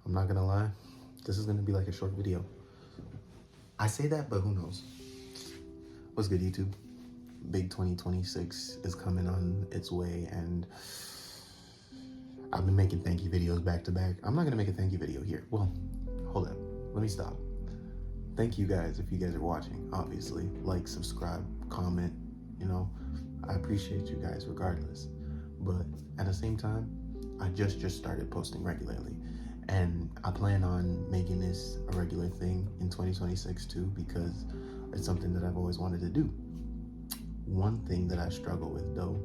I'm not gonna lie, this is gonna be like a short video. I say that, but who knows? What's good, YouTube? Big 2026 is coming on its way, and I've been making thank you videos back to back. I'm not gonna make a thank you video here. Well, hold up, let me stop. Thank you guys if you guys are watching, obviously. Like, subscribe, comment, I appreciate you guys regardless. But at the same time, I just started posting regularly. And I plan on making this a regular thing in 2026 too, because it's something that I've always wanted to do. One thing that I struggle with though,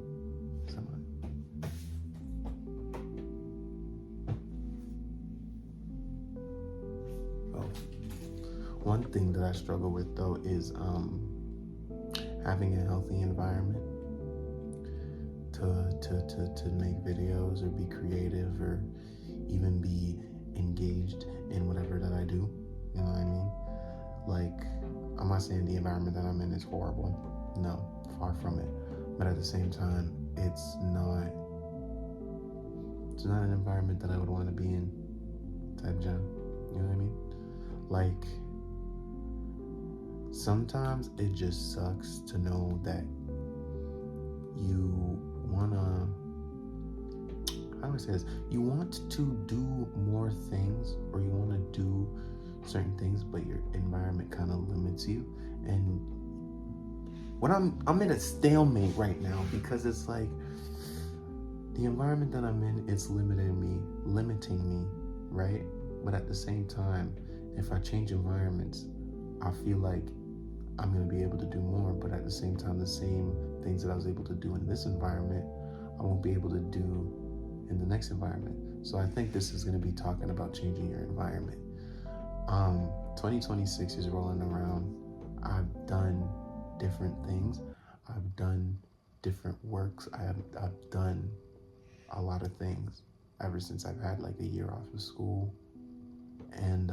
one thing that I struggle with though is having a healthy environment to make videos or be creative or even be engaged in whatever that I do. You know what I mean? Like, I'm not saying the environment that I'm in is horrible. No, far from it. But at the same time, it's not an environment that I would want to be in type job. You know what I mean? Like, sometimes it just sucks to know that you wanna, how do I say this? You want to do more things, or you want to do certain things, but your environment kind of limits you. And what I'm in a stalemate right now, because it's like the environment that I'm in is limiting me, right? But at the same time, if I change environments, I feel like I'm gonna be able to do more, but at the same time, the same things that I was able to do in this environment, I won't be able to do in the next environment. So I think this is gonna be talking about changing your environment. 2026 is rolling around. I've done different things. I've done different works. I've done a lot of things ever since I've had like a year off of school, and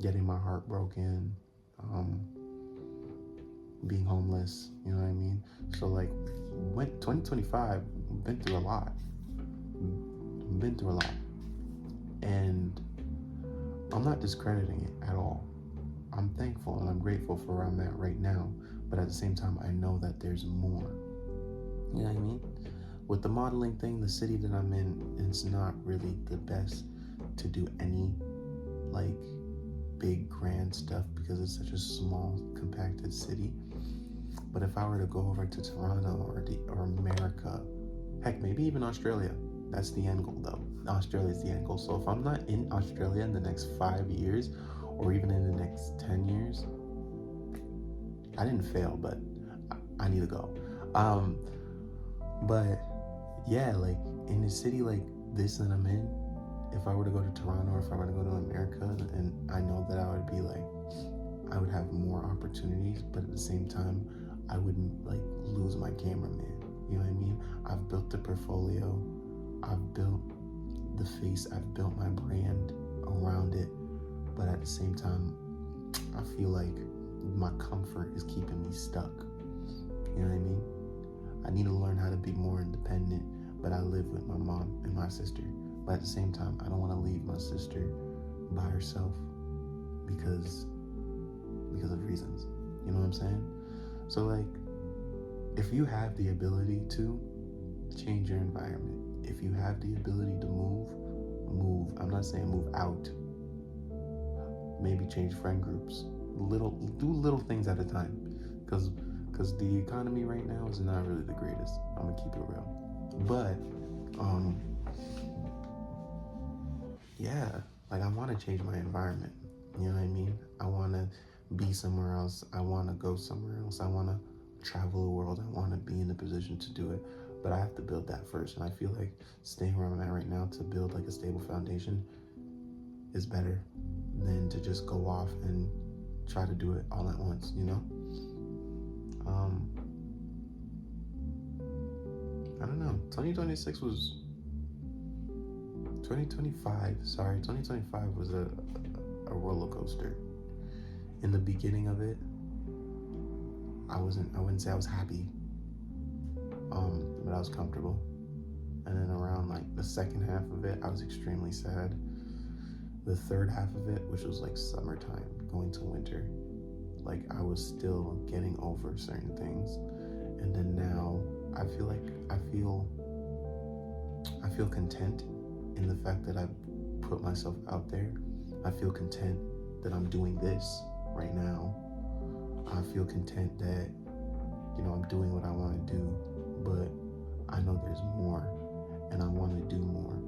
getting my heart broken, being homeless, you know what I mean? So like, 2025, been through a lot. And I'm not discrediting it at all. I'm thankful and I'm grateful for where I'm at right now, but at the same time, I know that there's more. You know what I mean? With the modeling thing, the city that I'm in, it's not really the best to do any like big grand stuff because it's such a small, compacted city. But if I were to go over to Toronto or America, heck, maybe even Australia, that's the end goal though. Australia's the end goal. So if I'm not in Australia in the next 5 years, or even in the next 10 years, I didn't fail, but I need to go. But yeah, like in a city like this that I'm in, if I were to go to Toronto or if I were to go to America, and I know that I would have more opportunities, but at the same time, I wouldn't like lose my cameraman. You know what I mean? I've built a portfolio, I've built the face, I've built my brand around it, but at the same time, I feel like my comfort is keeping me stuck. You know what I mean? I need to learn how to be more independent, but I live with my mom and my sister. But at the same time, I don't want to leave my sister by herself because of reasons. You know what I'm saying? So like, if you have the ability to change your environment, if you have the ability to move. I'm not saying move out. Maybe change friend groups. Do little things at a time, because the economy right now is not really the greatest. I'm gonna keep it real. But yeah, like I want to change my environment. You know what I mean? I want to be somewhere else. I want to go somewhere else. I want to travel the world. I want to be in a position to do it. But I have to build that first. And I feel like staying where I'm at right now to build like a stable foundation is better than to just go off and try to do it all at once, you know? I don't know. 2025 was a roller coaster. In the beginning of it, I wouldn't say I was happy, but I was comfortable. And then around like the second half of it, I was extremely sad. The third half of it, which was like summertime going to winter, like I was still getting over certain things. And then now I feel content in the fact that I put myself out there. I feel content that I'm doing this right now. I feel content that, you know, I'm doing what I want to do, but I know there's more and I want to do more.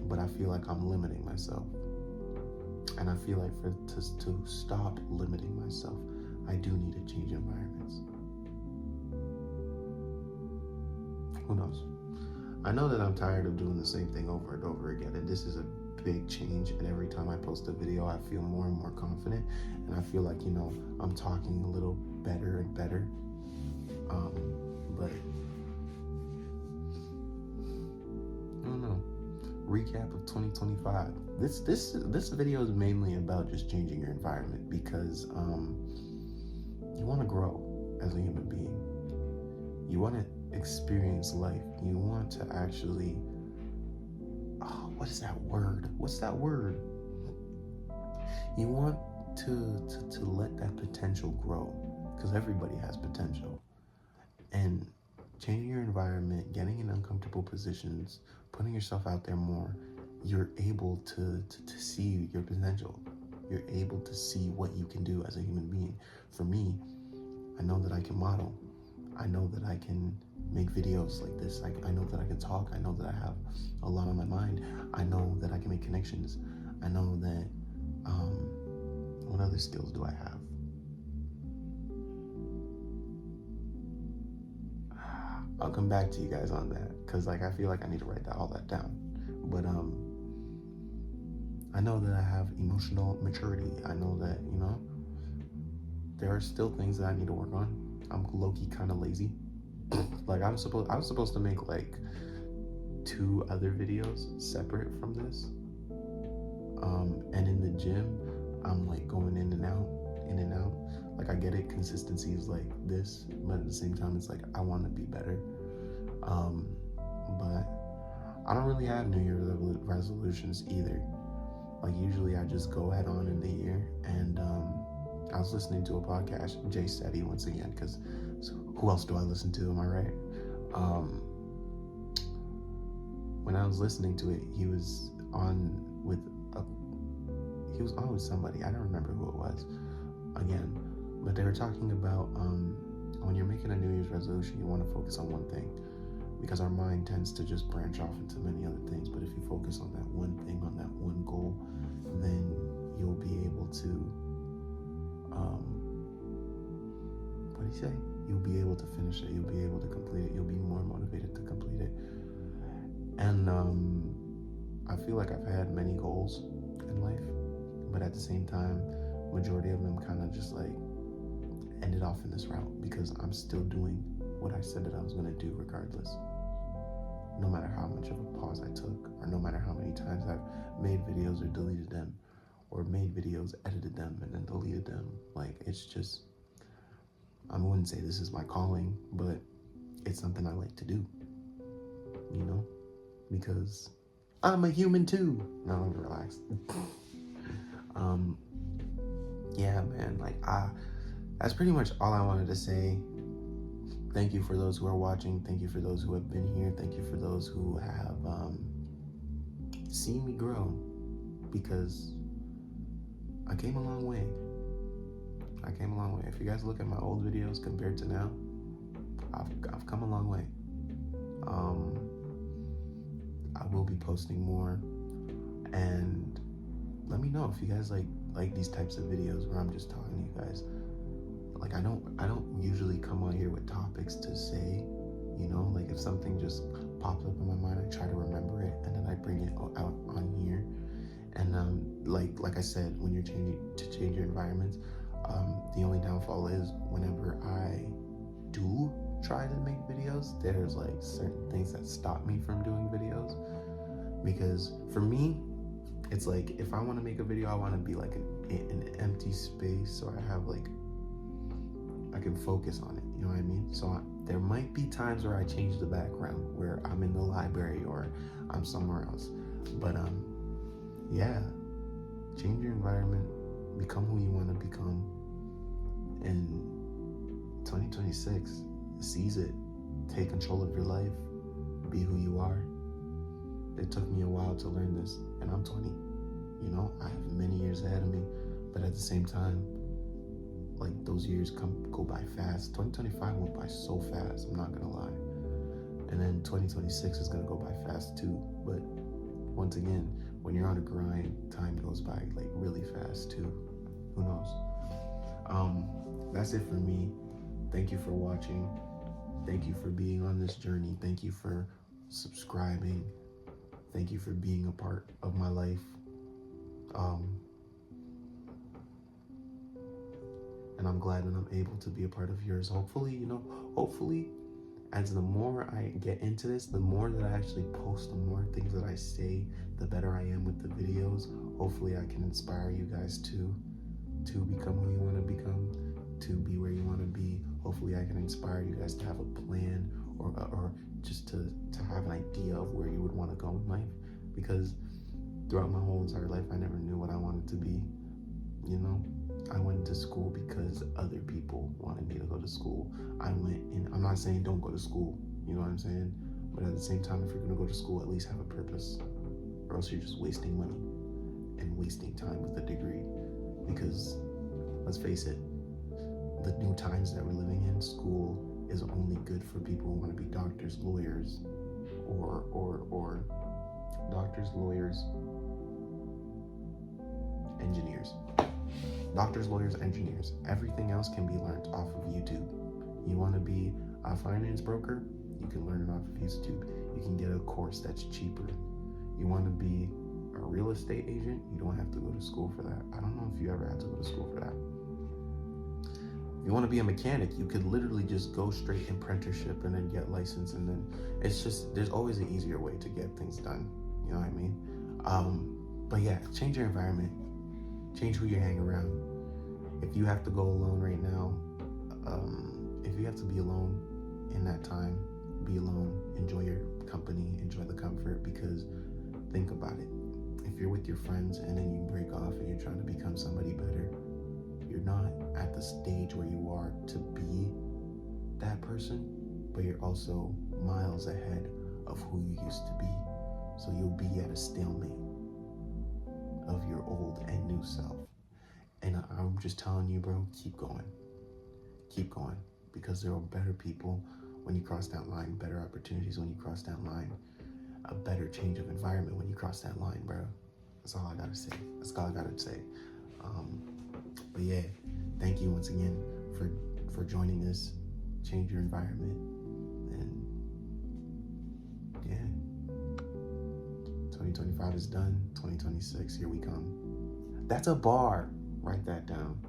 But I feel like I'm limiting myself. And I feel like to stop limiting myself, I do need to change environments. Who knows? I know that I'm tired of doing the same thing over and over again, and this is a big change. And every time I post a video, I feel more and more confident, and I feel like, you know, I'm talking a little better and better. But I don't know. Recap of 2025. This video is mainly about just changing your environment, because you want to grow as a human being. You want to experience life. You want to actually, what is that word? What's that word? You want to let that potential grow, because everybody has potential. And changing your environment, getting in uncomfortable positions, putting yourself out there more, you're able to see your potential. You're able to see what you can do as a human being. For me, I know that I can model. I know that I can make videos like this. I know that I can talk. I know that I have a lot on my mind. I know that I can make connections. I know that, what other skills do I have? I'll come back to you guys on that, because like I feel like I need to write all that down. But I know that I have emotional maturity. I know that, you know, there are still things that I need to work on. I'm low-key kind of lazy. Like I was supposed to make like 2 other videos separate from this. And in the gym, I'm like going in and out. Like I get it, consistency is like this, but at the same time, it's like I want to be better. But I don't really have New Year's resolutions either. Like usually I just go head on in the year. And I was listening to a podcast, Jay Shetty once again, because who else do I listen to? Am I right? When I was listening to it, he was on with somebody. I don't remember who it was again, but they were talking about when you're making a New Year's resolution, you want to focus on one thing, because our mind tends to just branch off into many other things. But if you focus on that one thing, on that one goal, then you'll be able to what did he say? You'll be able to finish it. You'll be able to complete it. You'll be more motivated to complete it. And I feel like I've had many goals in life, but at the same time, majority of them kind of just like ended off in this route, because I'm still doing what I said that I was going to do regardless. No matter how much of a pause I took, or no matter how many times I've made videos or deleted them, or made videos, edited them, and then deleted them. Like, it's just, I wouldn't say this is my calling, but it's something I like to do, you know, because I'm a human too. No, relax. Yeah, man, like, that's pretty much all I wanted to say. Thank you for those who are watching. Thank you for those who have been here. Thank you for those who have seen me grow, because I came a long way. If you guys look at my old videos compared to now, I've come a long way. I will be posting more, and let me know if you guys like these types of videos where I'm just talking to you guys. Like I don't usually come on here with topics to say, you know, like if something just pops up in my mind, I try to remember it, and then I bring it out on here. And like I said, when you're change your environments, the only downfall is whenever I do try to make videos, there's like certain things that stop me from doing videos. Because for me, it's like if I want to make a video, I want to be like an empty space, so I have like I can focus on it, you know what I mean? So There might be times where I change the background, where I'm in the library or I'm somewhere else. But yeah, change your environment, become who you want to become. And 2026, seize it. Take control of your life. Be who you are. It took me a while to learn this, and I'm 20. You know, I have many years ahead of me, but at the same time, like, those years go by fast. 2025 went by so fast, I'm not gonna lie. And then 2026 is gonna go by fast too. But once again, when you're on a grind, time goes by like really fast too. Who knows? That's it for me. Thank you for watching. Thank you for being on this journey. Thank you for subscribing. Thank you for being a part of my life. And I'm glad that I'm able to be a part of yours. Hopefully, as the more I get into this, the more that I actually post, the more things that I say, the better I am with the videos. Hopefully I can inspire you guys to become who you want to become, to be where you want to be. Hopefully I can inspire you guys to have a plan or just to have an idea of where you would want to go in life. Because throughout my whole entire life, I never knew what I wanted to be. I went to school because other people wanted me to go to school. I'm not saying don't go to school, you know what I'm saying? But at the same time, if you're gonna go to school, at least have a purpose, or else you're just wasting money and wasting time with a degree. Because let's face it, the new times that we're living in, school is only good for people who want to be doctors, lawyers, or doctors, lawyers, engineers. Doctors, lawyers, engineers. Everything else can be learned off of YouTube. You want to be a finance broker? You can learn it off of YouTube. You can get a course that's cheaper. You want to be a real estate agent? You don't have to go to school for that. I don't know if you ever had to go to school for that. You want to be a mechanic? You could literally just go straight apprenticeship and then get licensed, and then there's always an easier way to get things done. You know what I mean? But yeah, change your environment. Change who you hang around. If you have to go alone right now, if you have to be alone in that time, be alone. Enjoy your company, enjoy the comfort, because think about it. If you're with your friends and then you break off and you're trying to become somebody better, you're not at the stage where you are to be that person, but you're also miles ahead of who you used to be. So you'll be at a stalemate of your old and new self. And I'm just telling you, bro, keep going, because there are better people when you cross that line, better opportunities when you cross that line, a better change of environment when you cross that line, bro. That's all I gotta say. But yeah, thank you once again for joining us. Change your environment, and yeah, 2025 is done. 2026, here we come. That's a bar. Write that down.